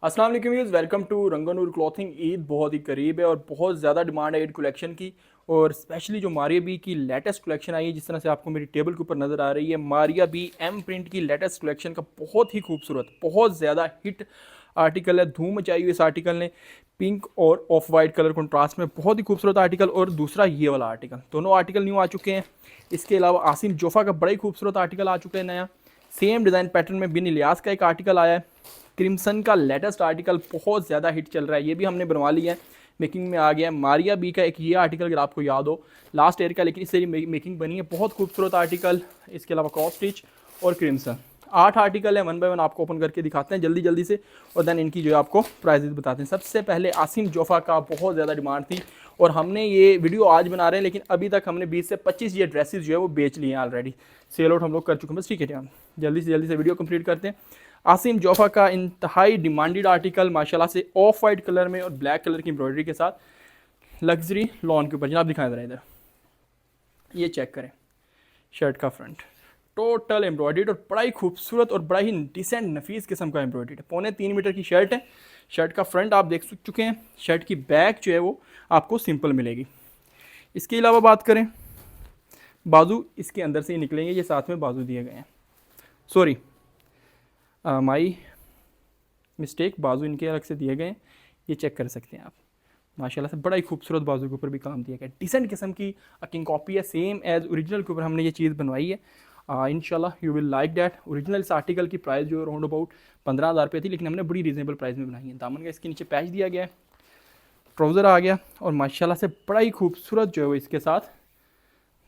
अस्सलाम वालेकुम viewers, welcome to Rangnoor clothing. Eid बहुत ही करीब है और बहुत ज़्यादा डिमांड है ईद कलेक्शन की। और स्पेशली जो मारिया बी की लेटेस्ट कलेक्शन आई है, जिस तरह से आपको मेरी टेबल के ऊपर नज़र आ रही है, मारिया बी एम प्रिंट की लेटेस्ट कलेक्शन का बहुत ही खूबसूरत, बहुत ज़्यादा हिट आर्टिकल है। धूम मचाई हुई इस आर्टिकल ने। पिंक और ऑफ वाइट कलर कंट्रास्ट में बहुत ही खूबसूरत आर्टिकल, और दूसरा ये वाला आर्टिकल, दोनों आर्टिकल न्यू आ चुके हैं। इसके अलावा आसिम जोफ़ा का बड़ा ही खूबसूरत आर्टिकल आ चुका है नया। सेम डिज़ाइन पैटर्न में बिन इलियास का एक आर्टिकल आया है। क्रिम्सन का लेटेस्ट आर्टिकल बहुत ज़्यादा हिट चल रहा है, ये भी हमने बनवा लिया है, मेकिंग में आ गया है। मारिया बी का एक ये आर्टिकल अगर आपको याद हो, लास्ट ईयर का, लेकिन इससे मेकिंग बनी है, बहुत खूबसूरत आर्टिकल। इसके अलावा क्रॉस स्टिच और क्रिम्सन, 8 आर्टिकल है। वन बाय वन आपको ओपन करके दिखाते हैं जल्दी जल्दी से, और देन इनकी जो है आपको प्राइजेस बताते हैं। सबसे पहले आसिम जोफ़ा का बहुत ज़्यादा डिमांड थी, और हमने ये वीडियो आज बना रहे हैं, लेकिन अभी तक हमने 20 से 25 ये ड्रेसेस जो है वो बेच लिए हैं ऑलरेडी। सेल आउट हम लोग कर चुके हैं बस। ठीक है, हम जल्दी से वीडियो कंप्लीट करते हैं। आसिम जोफ़ा का इंतहाई डिमांडेड आर्टिकल, माशाल्लाह से ऑफ वाइट कलर में और ब्लैक कलर की एम्ब्रॉयडरी के साथ, लग्जरी लॉन के ऊपर। जनाब दिखाएं ज़रा इधर, ये चेक करें शर्ट का फ्रंट, टोटल एम्ब्रॉयडर्ड और बड़ा ही खूबसूरत और बड़ा ही डिसेंट नफीस किस्म का एम्ब्रॉयडर्ड है। 3.25 मीटर की शर्ट है। शर्ट का फ्रंट आप देख चुके हैं। शर्ट की बैक जो है वो आपको सिंपल मिलेगी। इसके अलावा बात करें, बाजू इसके अंदर से ही निकलेंगे, ये साथ में बाजू दिए गए हैं। सॉरी, माई मिस्टेक, बाजू इनके अलग से दिए गए हैं, ये चेक कर सकते हैं आप। माशाल्लाह से बड़ा ही खूबसूरत बाजू के ऊपर भी काम दिया गया है। डिसेंट किस्म की किंग कॉपी है, सेम एज ओरिजिनल के ऊपर हमने ये चीज़ बनवाई है। इंशाल्लाह you will like that. Original इस आर्टिकल की प्राइस जो राउंड अबाउट 15,000 रुपये थी, लेकिन हमने बड़ी रीजनेबल प्राइस में बनाई है। दामन का इसके नीचे पैच दिया गया है, ट्राउज़र आ गया, और माशाल्लाह से बड़ा ही खूबसूरत जो है वो इसके साथ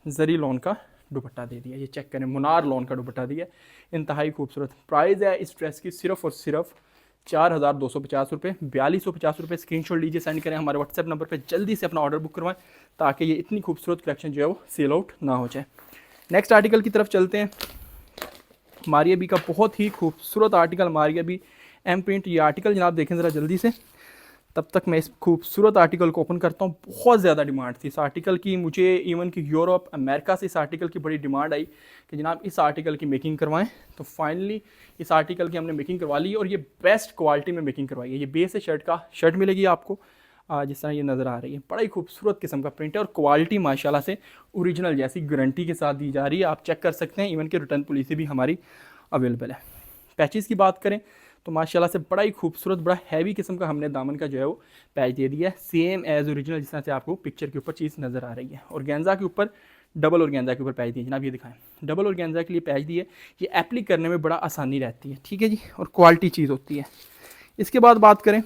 जरी लोन का दुपट्टा दे दिया। ये चेक करें, मुनार लोन का दुपट्टा दिया, इंतहाई खूबसूरत। प्राइस है इस ड्रेस की सिर्फ और सिर्फ 4,250 रुपये, 4,250 रुपये। स्क्रीनशॉट लीजिए, सेंड करें हमारे व्हाट्सएप नंबर पे, जल्दी से अपना ऑर्डर बुक करवाएं, ताकि ये इतनी खूबसूरत कलेक्शन जो है वो सेल आउट ना हो जाए। नेक्स्ट आर्टिकल की तरफ चलते हैं। मारिया बी का बहुत ही खूबसूरत article, Maria B M print. ये आर्टिकल जनाब देखें ज़रा जल्दी से, तब तक मैं इस खूबसूरत आर्टिकल को ओपन करता हूँ। बहुत ज़्यादा डिमांड थी इस आर्टिकल की, मुझे इवन कि यूरोप अमेरिका से इस आर्टिकल की बड़ी डिमांड आई कि जनाब इस आर्टिकल की मेकिंग करवाएं। तो फाइनली इस आर्टिकल की हमने मेकिंग करवा ली, और ये बेस्ट क्वालिटी में मेकिंग करवाई है। ये बेस है शर्ट का, शर्ट मिलेगी आपको जिस तरह ये नज़र आ रही है। बड़ा ही खूबसूरत किस्म का प्रिंट है, और क्वालिटी माशाल्लाह से ओरिजिनल जैसी गारंटी के साथ दी जा रही है। आप चेक कर सकते हैं, इवन कि रिटर्न पॉलिसी भी हमारी अवेलेबल है। पैचेस की बात करें तो माशाल्लाह से बड़ा ही खूबसूरत, बड़ा हैवी किस्म का हमने दामन का जो है वो पैच दे दिया है, सेम एज ओरिजिनल जिस तरह से आपको पिक्चर के ऊपर चीज़ नज़र आ रही है। और गेंजा के ऊपर, डबल और गेंजा के ऊपर पैच दिए जनाब, ये दिखाएं, डबल और गेंजा के लिए पैच दिए। ये एप्लिक करने में बड़ा आसानी रहती है, ठीक है जी, और क्वालिटी चीज़ होती है। इसके बाद बात करें,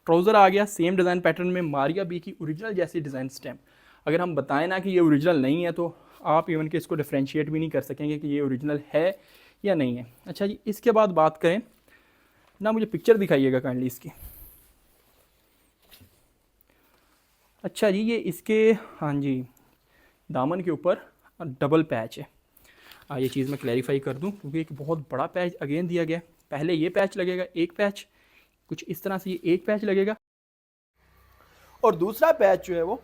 ट्राउज़र आ गया, सेम डिज़ाइन पैटर्न में, मारिया बी की ओरिजिनल जैसी डिज़ाइन स्टैम्प। अगर हम बताएं ना कि ये ओरिजिनल नहीं है, तो आप इवन के इसको डिफ्रेंशिएट भी नहीं कर सकेंगे कि ये ओरिजिनल है या नहीं है। अच्छा जी, इसके बाद बात करें ना, मुझे पिक्चर दिखाइएगा काइंडली इसकी। अच्छा जी, ये इसके, हाँ जी, दामन के ऊपर डबल पैच है। ये चीज़ मैं क्लैरिफाई कर दूं, क्योंकि एक बहुत बड़ा पैच अगेन दिया गया है। पहले ये पैच लगेगा, एक पैच कुछ इस तरह से, ये एक पैच लगेगा, और दूसरा पैच जो है वो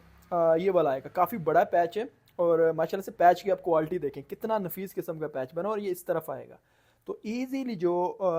ये वाला आएगा, काफ़ी बड़ा पैच है। और माशाल्लाह से पैच की आप क्वालिटी देखें, कितना नफीस किस्म का पैच बना, और ये इस तरफ आएगा। तो ईजीली जो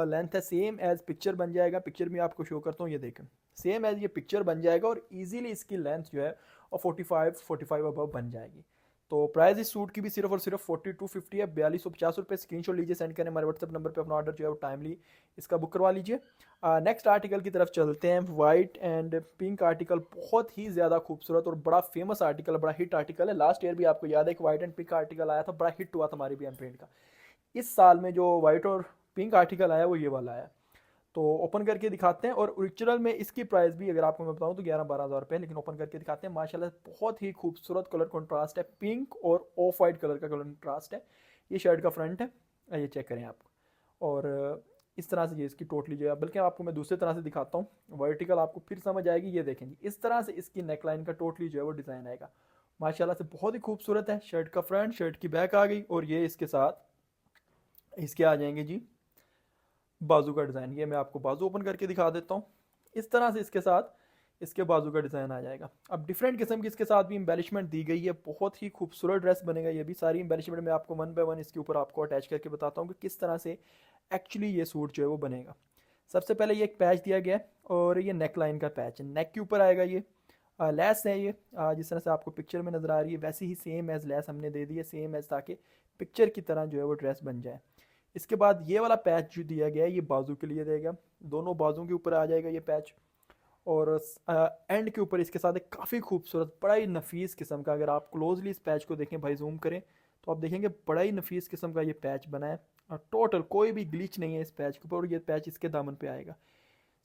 लेंथ है सेम एज पिक्चर बन जाएगा। पिक्चर में आपको शो करता हूँ, ये देखें, सेम एज ये पिक्चर बन जाएगा, और ईजीली इसकी लेंथ जो है और 45 अबव बन जाएगी। तो प्राइस इस सूट की भी सिर्फ और सिर्फ 4250 है, 4250 रुपये। स्क्रीनशॉट लीजिए, सेंड करें हमारे व्हाट्सएप नंबर पे, अपना ऑर्डर जो है वो टाइमली इसका बुक करवा लीजिए। नेक्स्ट आर्टिकल की तरफ चलते हैं। वाइट एंड पिंक आर्टिकल, बहुत ही ज़्यादा खूबसूरत और बड़ा फेमस आर्टिकल, बड़ा हिट आर्टिकल है। लास्ट ईयर भी आपको याद है कि वाइट एंड पिंक आर्टिकल आया था, बड़ा हिट हुआ था हमारी भी एम प्रिंट का। इस साल में जो वाइट और पिंक आर्टिकल आया वो ये वाला है। तो ओपन करके दिखाते हैं, और ओरिजिनल में इसकी प्राइस भी अगर आपको मैं बताऊं तो 11-12 हज़ार रुपये, लेकिन ओपन करके दिखाते हैं। माशाल्लाह बहुत ही खूबसूरत कलर कंट्रास्ट है, पिंक और ऑफ वाइट कलर का कलर कंट्रास्ट है। ये शर्ट का फ्रंट है, ये चेक करें आप। और इस तरह से ये इसकी टोटली जो है, बल्कि आपको मैं दूसरी तरह से दिखाता हूँ, वर्टिकल आपको फिर समझ आएगी। ये देखें जी, इस तरह से इसकी नेकलाइन का टोटली जो है वो डिज़ाइन आएगा। माशाल्लाह से बहुत ही खूबसूरत है। शर्ट का फ्रंट, शर्ट की बैक आ गई, और ये इसके साथ इसके आ जाएंगे जी बाजू का डिज़ाइन। ये मैं आपको बाजू ओपन करके दिखा देता हूँ। इस तरह से इसके साथ इसके बाजू का डिज़ाइन आ जाएगा। अब डिफरेंट किस्म की इसके साथ भी एम्बेलिशमेंट दी गई है, बहुत ही खूबसूरत ड्रेस बनेगा। ये भी सारी एम्बेलिशमेंट मैं आपको वन बाय वन इसके ऊपर आपको अटैच करके बताता हूँ कि किस तरह से एक्चुअली ये सूट जो है वो बनेगा। सबसे पहले ये एक पैच दिया गया है और ये नेक लाइन का पैच है, नेक के ऊपर आएगा ये। लेस है ये, जिस तरह से आपको पिक्चर में नज़र आ रही है वैसे ही सेम एज लेस हमने दे दी है, सेम एज, ताकि पिक्चर की तरह जो है वो ड्रेस बन जाए। इसके बाद ये वाला पैच जो दिया गया है ये बाजू के लिए देगा, दोनों बाजू के ऊपर आ जाएगा ये पैच। और एंड के ऊपर इसके साथ एक काफ़ी खूबसूरत बड़ा ही नफीस किस्म का, अगर आप क्लोजली इस पैच को देखें भाई, जूम करें तो आप देखेंगे बड़ा ही नफीस किस्म का ये पैच बना है। और टोटल कोई भी ग्लिच नहीं है इस पैच के ऊपर, और ये पैच इसके दामन पे आएगा।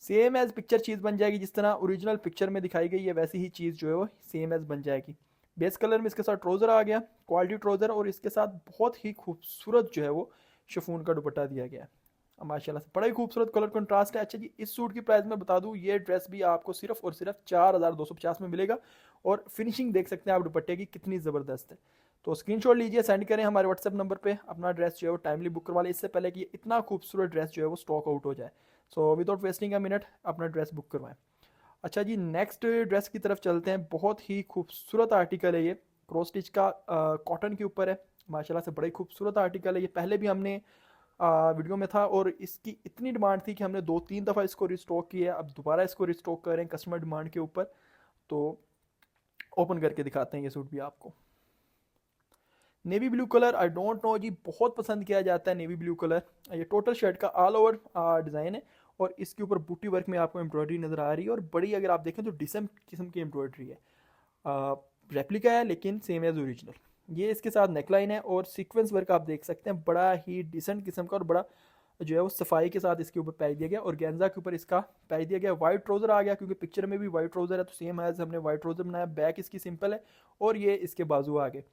सेम एज पिक्चर चीज़ बन जाएगी, जिस तरह ओरिजिनल पिक्चर में दिखाई गई है वैसी ही चीज़ जो है वो सेम एज बन जाएगी। बेस कलर में इसके साथ ट्रोज़र आ गया, क्वालिटी ट्रोज़र, और इसके साथ बहुत ही खूबसूरत जो है वो शिफॉन का दुपट्टा दिया गया है। माशाल्लाह से बड़ा ही खूबसूरत कलर कंट्रास्ट है। अच्छा जी, इस सूट की प्राइस मैं बता दूं, ये ड्रेस भी आपको सिर्फ और सिर्फ 4250 में मिलेगा, और फिनिशिंग देख सकते हैं आप दुपट्टे की कितनी ज़बरदस्त है। तो स्क्रीनशॉट लीजिए, सेंड करें हमारे व्हाट्सएप नंबर पे अपना ड्रेस जो है वो टाइमली बुक करवा लें, इससे पहले कि इतना खूबसूरत ड्रेस जो है वो स्टॉक आउट हो जाए। So without wasting a minute अपना ड्रेस बुक करवाएं। अच्छा जी, नेक्स्ट ड्रेस की तरफ चलते हैं। बहुत ही खूबसूरत आर्टिकल है ये, क्रॉस स्टिच का कॉटन के ऊपर है। माशाल्लाह से बड़ा ही खूबसूरत आर्टिकल है ये, पहले भी हमने वीडियो में था और इसकी इतनी डिमांड थी कि हमने 2-3 दफ़ा इसको रिस्टॉक किया है। अब दोबारा इसको रिस्टॉक कर रहे हैं कस्टमर डिमांड के ऊपर। तो ओपन करके दिखाते हैं ये सूट भी आपको। Navy blue colour, I don't know जी, बहुत पसंद किया जाता है नेवी ब्लू कलर। ये टोटल शर्ट का ऑल ओवर डिज़ाइन है, और इसके ऊपर बूटी वर्क में आपको एम्ब्रॉयडरी नज़र आ रही है, और बड़ी अगर आप देखें तो डिसेंट किस्म की एम्ब्रॉयडरी है। रेप्लिका है लेकिन सेम एज ओरिजिनल। ये इसके साथ नेकलाइन है, और सीक्वेंस वर्क आप देख सकते हैं बड़ा ही डिसेंट किस्म का, और बड़ा जो है वो सफाई के साथ इसके ऊपर पैच दिया गया, और गेंजा के ऊपर इसका पैच दिया गया। वाइट ट्राउजर आ गया, क्योंकि पिक्चर में भी वाइट ट्राउजर है तो सेम एज हमने वाइट ट्राउजर बनाया। बैक इसकी सिंपल है, और ये इसके बाजू आ गए,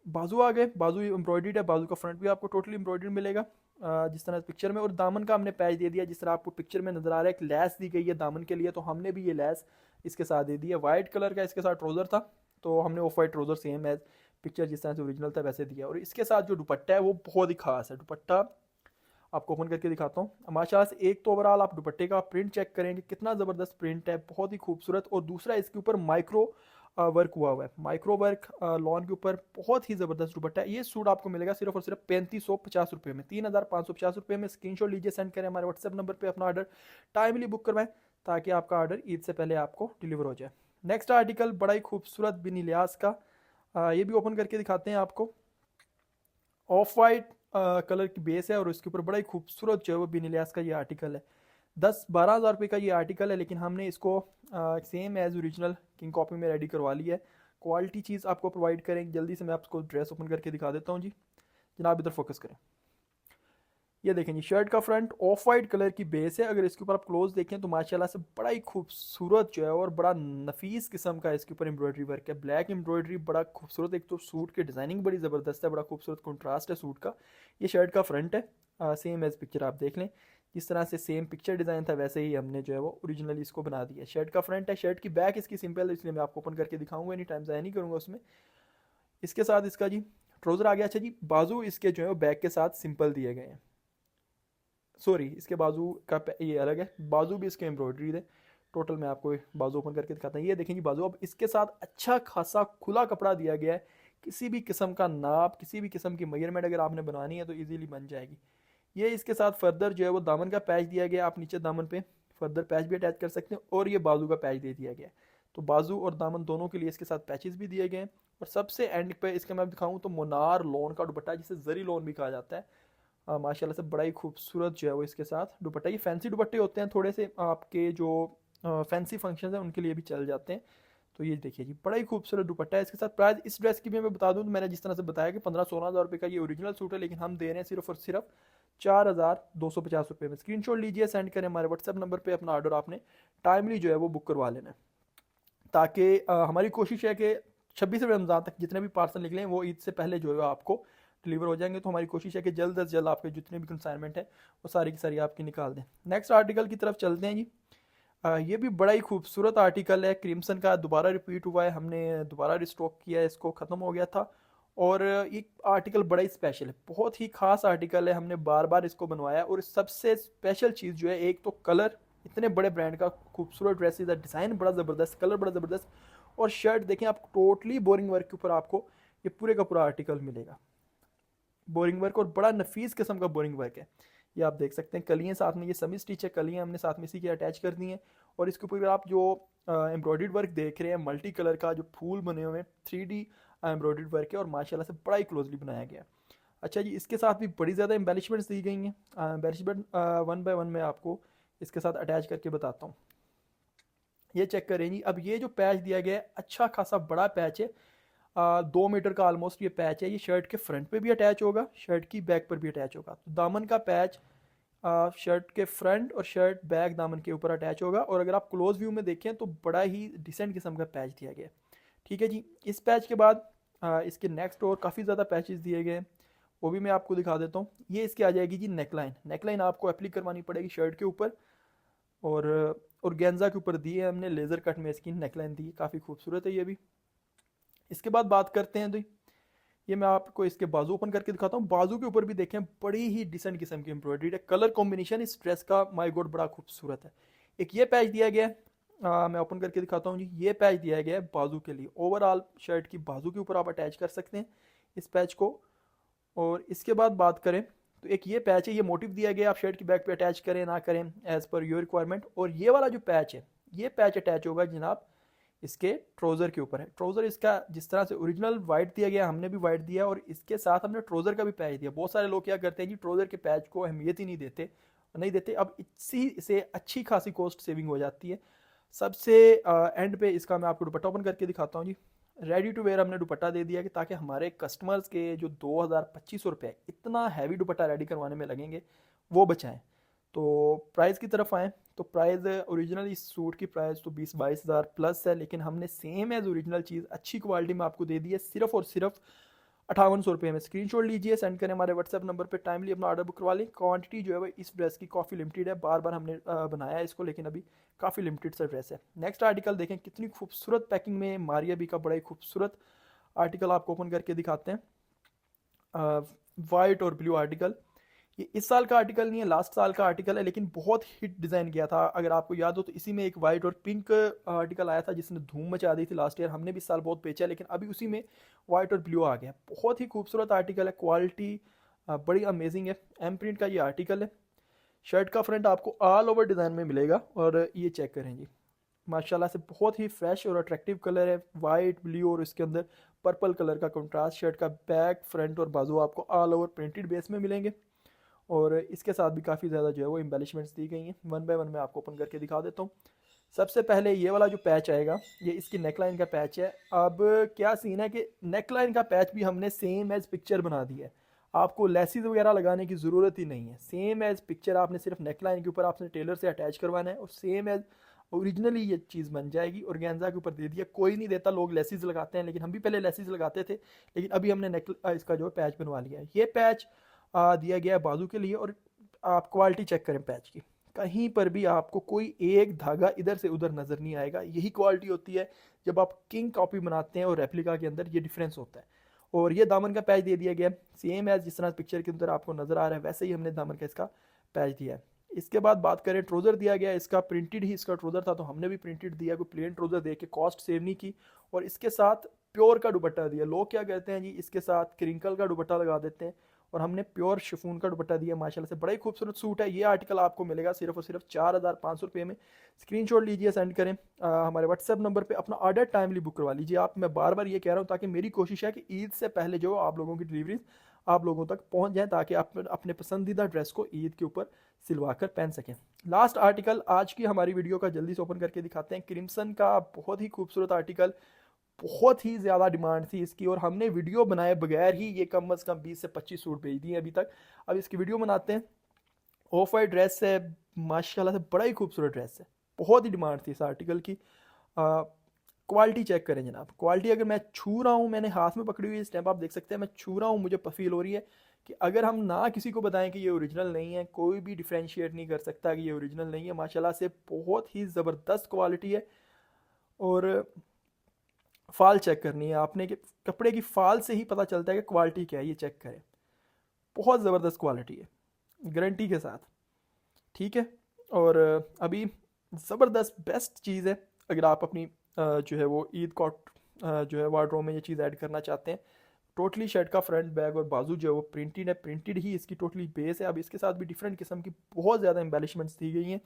बाजू एम्ब्रॉयडर्ड है। बाजू का फ्रंट भी आपको टोटली एम्ब्रॉयडर्ड मिलेगा, जिस तरह पिक्चर में। और दामन का हमने पैच दे दिया, जिस तरह आपको पिक्चर में नजर आ रहा है, एक लैस दी गई है दामन के लिए, तो हमने भी ये लैस इसके साथ दे दी है। वाइट कलर का इसके साथ ट्राउजर था, तो हमने off white trouser same as picture जिस तरह से ओरिजिनल था वैसे दिया। और इसके साथ जो दुपट्टा है वो बहुत ही खास है। दुपट्टा आपको ओपन करके दिखाता हूँ। माशाल्लाह से एक तो ओवरऑल आप दुपट्टे का प्रिंट चेक करेंगे कितना ज़बरदस्त प्रिंट है, बहुत ही खूबसूरत। और दूसरा इसके ऊपर माइक्रो वर्क हुआ है, माइक्रो वर्क लॉन के ऊपर, बहुत ही ज़बरदस्त दुपट्टा है। ये सूट आपको मिलेगा सिर्फ और सिर्फ 3550 रुपये में, 3550 रुपये में। स्क्रीनशॉट लीजिए, सेंड करें हमारे व्हाट्सएप नंबर पर, अपना ऑर्डर टाइमली बुक करवाएं ताकि आपका ऑर्डर ईद से पहले आपको डिलीवर हो जाए। नेक्स्ट आर्टिकल बड़ा ही खूबसूरत बिन इलियास का, ये भी ओपन करके दिखाते हैं आपको। ऑफ वाइट कलर की बेस है, और उसके ऊपर बड़ा ही खूबसूरत जो है वो बिन इलियास का ये आर्टिकल है। 10-12 हज़ार रुपये का ये आर्टिकल है, लेकिन हमने इसको same as original king copy में रेडी करवा लिया है। क्वालिटी चीज़ आपको प्रोवाइड करेंगे। जल्दी से मैं आपको ड्रेस ओपन करके दिखा देता हूँ जी। जनाब इधर फोकस करें, ये देखें जी, शर्ट का फ्रंट ऑफ वाइट कलर की बेस है। अगर इसके ऊपर आप क्लोज देखें तो माशाल्लाह से बड़ा ही खूबसूरत जो है और बड़ा नफीस किस्म का इसके ऊपर एम्ब्रॉयडरी वर्क है। ब्लैक एम्ब्रॉयडरी बड़ा खूबसूरत, एक तो सूट की डिज़ाइनिंग बड़ी ज़बरदस्त है, बड़ा खूबसूरत कंट्रास्ट है सूट का। ये शर्ट का फ्रंट है, सेम एज पिक्चर आप देख लें, जिस तरह से सेम पिक्चर डिज़ाइन था वैसे ही हमने जो है वो ओरिजिनली इसको बना दिया। शर्ट का फ्रंट है, शर्ट की बैक इसकी सिंपल है, इसलिए मैं आपको ओपन करके दिखाऊंगा, एनी टाइम ज़ाया नहीं करूँगा उसमें। इसके साथ इसका जी ट्राउज़र आ गया। अच्छा जी, बाजू इसके जो है वो बैक के साथ सिंपल दिए गए हैं, सॉरी इसके बाजू का ये अलग है, बाजू भी इसके एम्ब्रॉयडरी है। टोटल मैं आपको बाजू ओपन करके दिखाता हूँ। ये देखें जी बाजू, अब इसके साथ अच्छा खासा खुला कपड़ा दिया गया है। किसी भी किस्म का नाप, किसी भी किस्म की मेजरमेंट अगर आपने बनानी है तो इजीली बन जाएगी। ये इसके साथ फर्दर जो है वो दामन का पैच दिया गया, आप नीचे दामन पे फर्दर पैच भी अटैच कर सकते हैं, और ये बाजू का पैच दे दिया गया। तो बाजू और दामन दोनों के लिए इसके साथ पैचेस भी दिए गए हैं। और सबसे एंड पे इसका मैं दिखाऊँ तो मुनार लोन का दुपट्टा, जिसे जरी लोन भी कहा जाता है। माशाल्लाह से बड़ा ही खूबसूरत जो है वो इसके साथ दुपट्टा। ये फैंसी दुपट्टे होते हैं, थोड़े से आपके जो फैंसी फंक्शन है उनके लिए भी चल जाते हैं। तो ये देखिए जी, बड़ा ही खूबसूरत दुपट्टा है इसके साथ। प्राइस इस ड्रेस की भी मैं बता दूं तो मैंने जिस तरह से बताया कि 15-16 हज़ार रुपये का ये ओरिजिनल सूट है, लेकिन हम दे रहे हैं सिर्फ और सिर्फ 4250 रुपये में। स्क्रीनशॉट लीजिए, सेंड करें हमारे व्हाट्सएप नंबर पर, अपना ऑर्डर आपने टाइमली जो है वो बुक करवा लेना है, ताकि हमारी कोशिश है कि 26 रमज़ान तक जितने भी पार्सल निकले वो ईद से पहले जो है आपको डिलीवर हो जाएंगे। तो हमारी कोशिश है कि जल्द से जल्द आपके जितने भी कंसाइनमेंट है वो सारी की सारी आपकी निकाल दें। नेक्स्ट आर्टिकल की तरफ चलते हैं जी। ये भी बड़ा ही खूबसूरत आर्टिकल है, क्रिम्सन का, दोबारा रिपीट हुआ है, हमने दोबारा रिस्टॉक किया है, इसको ख़त्म हो गया था। और ये आर्टिकल बड़ा ही स्पेशल है, बहुत ही ख़ास आर्टिकल है, हमने बार बार इसको बनवाया। और सबसे स्पेशल चीज़ जो है, एक तो कलर, इतने बड़े ब्रांड का खूबसूरत ड्रेसेस है, डिज़ाइन बड़ा ज़बरदस्त, कलर बड़ा ज़बरदस्त, और शर्ट देखें आप, टोटली बोरिंग वर्क के ऊपर आपको ये पूरे का पूरा आर्टिकल मिलेगा। बोरिंग वर्क, और बड़ा नफीस किस्म का बोरिंग वर्क है। ये आप देख सकते हैं कलियाँ साथ में, ये सेमी स्टिच है, कलियाँ हमने साथ में इसी के अटैच कर दी हैं। और इसके ऊपर आप जो एम्ब्रॉयडर्ड वर्क देख रहे हैं, मल्टी कलर का जो फूल बने हुए हैं, 3D एम्ब्रॉयडर्ड वर्क है और माशाल्लाह से बड़ा ही क्लोजली बनाया गया है। अच्छा जी, इसके साथ भी बड़ी ज़्यादा एम्बेलिशमेंट्स दी गई हैं। एम्बेलिशमेंट वन बाय वन मैं आपको इसके साथ अटैच करके बताता हूँ। ये चेक करें जी, अब ये जो पैच दिया गया है अच्छा खासा बड़ा पैच है, 2 मीटर का ऑलमोस्ट ये पैच है। ये शर्ट के फ्रंट पे भी अटैच होगा, शर्ट की बैक पर भी अटैच होगा। तो दामन का पैच शर्ट के फ्रंट और शर्ट बैक दामन के ऊपर अटैच होगा। और अगर आप क्लोज व्यू में देखें तो बड़ा ही डिसेंट किस्म का पैच दिया गया है। ठीक है जी, इस पैच के बाद इसके नेक्स्ट और काफ़ी ज़्यादा पैचेस दिए गए हैं, वो भी मैं आपको दिखा देता हूँ। ये इसके आ जाएगी जी नेकलाइन। नेकलाइन आपको एप्लीक करवानी पड़ेगी शर्ट के ऊपर, और गेंजा के ऊपर दी है हमने, लेज़र कट में इसकी नेकलाइन दी है, काफ़ी खूबसूरत है ये भी। इसके बाद बात करते हैं तो ये मैं आपको इसके बाजू ओपन करके दिखाता हूँ। बाजू के ऊपर भी देखें बड़ी ही डिसेंट किस्म की एम्ब्रॉयडरी है, कलर कॉम्बिनेशन इस ड्रेस का माय गॉड बड़ा खूबसूरत है। एक ये पैच दिया गया है, मैं ओपन करके दिखाता हूँ जी। ये पैच दिया गया है बाजू के लिए, ओवरऑल शर्ट की बाजू के ऊपर आप अटैच कर सकते हैं इस पैच को। और इसके बाद बात करें तो एक ये पैच है, ये मोटिव दिया गया, आप शर्ट की बैक पे अटैच करें ना करें एज पर योर रिक्वायरमेंट। और ये वाला जो पैच है, ये पैच अटैच होगा जनाब इसके ट्रोज़र के ऊपर है। ट्रोज़र इसका जिस तरह से ओरिजिनल वाइट दिया गया, हमने भी वाइट दिया और इसके साथ हमने ट्रोज़र का भी पैच दिया। बहुत सारे लोग क्या करते हैं जी, ट्रोज़र के पैच को अहमियत ही नहीं देते। अब इसी से अच्छी खासी कॉस्ट सेविंग हो जाती है। सबसे एंड पे इसका मैं आपको दुपट्टा ओपन करके दिखाता हूँ जी। रेडी टू वेयर हमने दुपट्टा दे दिया कि ताकि हमारे कस्टमर्स के जो 2,000-2,500 रुपये इतना हैवी दुपट्टा रेडी करवाने में लगेंगे वो बचाएं। तो प्राइस की तरफ आएँ तो प्राइस ओरिजिनल इस सूट की प्राइस तो 20-22 हज़ार प्लस है, लेकिन हमने सेम एज ओरिजिनल चीज़ अच्छी क्वालिटी में आपको दे दी है सिर्फ और सिर्फ 5800 रुपये में। स्क्रीनशॉट लीजिए, सेंड करें हमारे व्हाट्सएप नंबर पे, टाइमली अपना ऑर्डर बुक करवा लें। क्वांटिटी जो है वो इस ड्रेस की काफ़ी लिमिटेड है, बार बार हमने बनाया है इसको, लेकिन अभी काफ़ी लिमिटेड सा ड्रेस है। नेक्स्ट आर्टिकल देखें, कितनी खूबसूरत पैकिंग में मारिया बी का बड़ा ही खूबसूरत आर्टिकल आपको ओपन करके दिखाते हैं। वाइट और ब्लू आर्टिकल, ये इस साल का आर्टिकल नहीं है, लास्ट साल का आर्टिकल है, लेकिन बहुत हिट डिज़ाइन किया था। अगर आपको याद हो तो इसी में एक वाइट और पिंक आर्टिकल आया था जिसने धूम मचा दी थी लास्ट ईयर, हमने भी इस साल बहुत बेचा, लेकिन अभी उसी में वाइट और ब्लू आ गया। बहुत ही खूबसूरत आर्टिकल है, क्वालिटी बड़ी अमेजिंग है। एम प्रिंट का ये आर्टिकल है। शर्ट का फ्रंट आपको ऑल ओवर डिज़ाइन में मिलेगा और ये चेक करें जी, माशाल्लाह से बहुत ही फ्रेश और अट्रैक्टिव कलर है, वाइट ब्लू और इसके अंदर पर्पल कलर का कंट्रास्ट। शर्ट का बैक फ्रंट और बाजू आपको ऑल ओवर प्रिंटेड बेस में मिलेंगे और इसके साथ भी काफ़ी ज़्यादा जो है वो एम्बेलिशमेंट्स दी गई हैं। वन बाय वन मैं आपको ओपन करके दिखा देता हूँ। सबसे पहले ये वाला जो पैच आएगा, ये इसकी नेकलाइन का पैच है। अब क्या सीन है कि नेकलाइन का पैच भी हमने सेम एज पिक्चर बना दी है, आपको लेसिस वगैरह लगाने की ज़रूरत ही नहीं है। सेम एज पिक्चर आपने सिर्फ नेकलाइन के ऊपर आपने टेलर से अटैच करवाना है और सेम एज ओरिजिनली ये चीज़ बन जाएगी। और गेंजा के ऊपर दे दिया, कोई नहीं देता, लोग लेसिस लगाते हैं, लेकिन हम भी पहले लेसिस लगाते थे, लेकिन अभी हमने इसका जो पैच बनवा लिया है। ये पैच दिया गया है बाजू के लिए। और आप क्वालिटी चेक करें पैच की, कहीं पर भी आपको कोई एक धागा इधर से उधर नज़र नहीं आएगा। यही क्वालिटी होती है जब आप किंग कॉपी बनाते हैं और रेप्लिका के अंदर ये डिफरेंस होता है। और ये दामन का पैच दे दिया गया सेम एज जिस तरह पिक्चर के अंदर आपको नज़र आ रहा है, वैसे ही हमने दामन का इसका पैच दिया है। इसके बाद बात करें ट्रोज़र दिया गया, इसका प्रिंटेड ही इसका ट्रोज़र था तो हमने भी प्रिंटेड दिया, कोई प्लेन ट्रोज़र दे के कॉस्ट सेव नहीं की। और इसके साथ प्योर का दुपट्टा दिया। लोग क्या कहते हैं जी, इसके साथ क्रिंकल का दुपट्टा लगा देते हैं, और हमने प्योर शिफॉन का दुपट्टा दिया। माशाल्लाह से बड़ा ही खूबसूरत सूट है। ये आर्टिकल आपको मिलेगा सिर्फ और सिर्फ 4,500 रुपये में। स्क्रीनशॉट लीजिए, सेंड करें हमारे व्हाट्सएप नंबर पे, अपना ऑर्डर टाइमली बुक करवा लीजिए आप। मैं बार बार ये कह रहा हूँ ताकि मेरी कोशिश है कि ईद से पहले जो आप लोगों की डिलीवरीज आप लोगों तक पहुँच जाए, ताकि आप अपने पसंदीदा ड्रेस को ईद के ऊपर सिलवा कर पहन सकें। लास्ट आर्टिकल आज की हमारी वीडियो का जल्दी से ओपन करके दिखाते हैं। क्रिम्सन का बहुत ही खूबसूरत आर्टिकल, बहुत ही ज़्यादा डिमांड थी इसकी और हमने वीडियो बनाए बगैर ही ये कम अज़ कम 20 से 25 सूट भेज दिए अभी तक। अब इसकी वीडियो बनाते हैं। ऑफ वाइट ड्रेस है, माशाल्लाह से बड़ा ही खूबसूरत ड्रेस है, बहुत ही डिमांड थी इस आर्टिकल की। क्वालिटी चेक करें जनाब, क्वालिटी अगर मैं छू रहा हूँ, मैंने हाथ में पकड़ी हुई स्टैम्प आप देख सकते हैं, मैं छू रहा हूँ, मुझे फील हो रही है कि अगर हम ना किसी को बताएं कि ये ओरिजिनल नहीं है, कोई भी डिफ्रेंशिएट नहीं कर सकता कि ये ओरिजिनल नहीं है। माशाल्लाह से बहुत ही ज़बरदस्त क्वालिटी है। और फाल चेक करनी है आपने कि कपड़े की फाल से ही पता चलता है कि क्वालिटी क्या है, ये चेक करें, बहुत ज़बरदस्त क्वालिटी है गारंटी के साथ। ठीक है, और अभी ज़बरदस्त बेस्ट चीज़ है अगर आप अपनी जो है वो ईद को जो है वार्डरोब में ये चीज़ ऐड करना चाहते हैं। टोटली शर्ट का फ्रंट बैग और बाजू जो है वो प्रिंटेड है, प्रिंटेड ही इसकी टोटली बेस है। अब इसके साथ भी डिफरेंट किस्म की बहुत ज़्यादा एम्बेलिशमेंट्स दी गई हैं।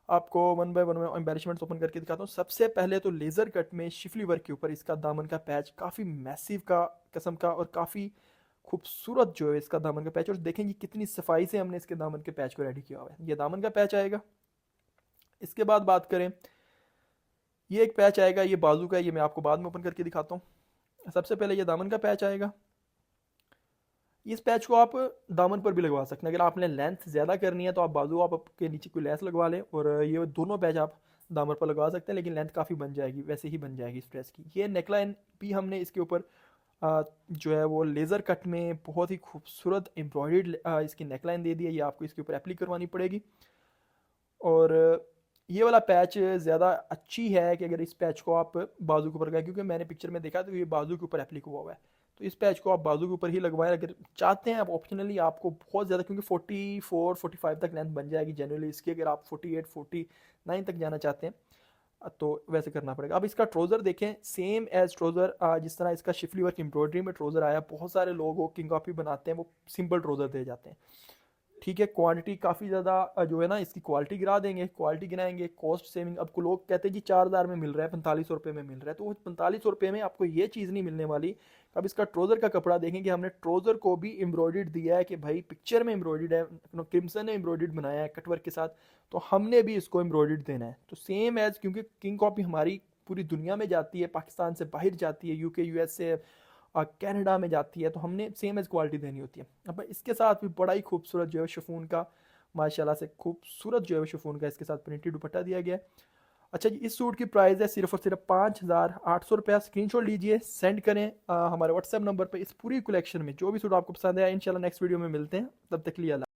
आपको वन बाय वन में एम्बेलिशमेंट्स ओपन करके दिखाता हूँ। सबसे पहले तो लेज़र कट में शिफली वर्क के ऊपर इसका दामन का पैच काफ़ी मैसिव का किस्म का और काफ़ी खूबसूरत जो है इसका दामन का पैच, और देखेंगे कितनी सफाई से हमने इसके दामन के पैच को रेडी किया हुआ है। ये दामन का पैच आएगा। इसके बाद बात करें, ये एक पैच आएगा, ये बाजू का है, ये मैं आपको बाद में ओपन करके दिखाता हूँ। सबसे पहले ये दामन का पैच आएगा। इस पैच को आप दामन पर भी लगवा सकते हैं। अगर आपने लेंथ ज़्यादा करनी है तो आप बाजू आप के नीचे कोई लेस लगवा लें, और ये दोनों पैच आप दामन पर लगवा सकते हैं, लेकिन लेंथ काफ़ी बन जाएगी, वैसे ही बन जाएगी इस ड्रेस की। ये नेकलाइन भी हमने इसके ऊपर जो है वो लेज़र कट में बहुत ही खूबसूरत एम्ब्रॉयड इसकी नेकलाइन दे दी है। ये आपको इसके ऊपर एप्लीक करवानी पड़ेगी। और ये वाला पैच ज़्यादा अच्छी है कि अगर इस पैच को आप बाजू के ऊपर लगाएं, क्योंकि मैंने पिक्चर में देखा तो ये बाजू के ऊपर एप्लीक हुआ हुआ है, तो इस पैच को आप बाजू के ऊपर ही लगवाएं। अगर चाहते हैं आप ऑप्शनली आपको बहुत ज़्यादा, क्योंकि 44-45 तक लेंथ बन जाएगी जनरली इसकी, अगर आप 48-49 तक जाना चाहते हैं तो वैसे करना पड़ेगा। अब इसका ट्रोज़र देखें, सेम एज ट्रोज़र जिस तरह इसका शिफली वर्क एम्ब्रॉयडरी में ट्रोज़र आया। बहुत सारे लोग वो किंग कॉपी बनाते हैं, वो सिंपल ट्रोज़र दे जाते हैं। ठीक है, क्वांटिटी काफ़ी ज़्यादा जो है ना इसकी क्वालिटी गिरा देंगे, क्वालिटी गिराएंगे, कॉस्ट सेविंग। अब को लोग कहते हैं जी 4000 में मिल रहा है, 4500 में मिल रहा है, तो वो 4500 में आपको ये चीज़ नहीं मिलने वाली। अब इसका ट्रोज़र का कपड़ा देखेंगे, हमने ट्रोज़र को भी एम्ब्रॉयडर्ड दिया है कि भाई पिक्चर में एम्ब्रॉयडर्ड है, क्रिम्सन ने एम्ब्रॉयडर्ड बनाया है कटवर्क के साथ, तो हमने भी इसको एम्ब्रॉयडर्ड देना है। तो सेम एज, क्योंकि किंग कॉपी हमारी पूरी दुनिया में जाती है, पाकिस्तान से बाहर जाती है, यूके यूएस से कनाडा में जाती है, तो हमने सेम एज क्वालिटी देनी होती है। अब इसके साथ भी बड़ा ही खूबसूरत जो है शिफॉन का, माशाल्लाह से खूबसूरत जो है शिफॉन का इसके साथ प्रिंटेड दुपट्टा दिया गया है। अच्छा जी, इस सूट की प्राइस है सिर्फ और सिर्फ 5800 रुपया। स्क्रीनशॉट लीजिए, सेंड करें हमारे व्हाट्सएप नंबर पर इस पूरी कलेक्शन में जो भी सूट आपको पसंद है। इंशाल्लाह नेक्स्ट वीडियो में मिलते हैं, तब तक के लिए अल्लाह।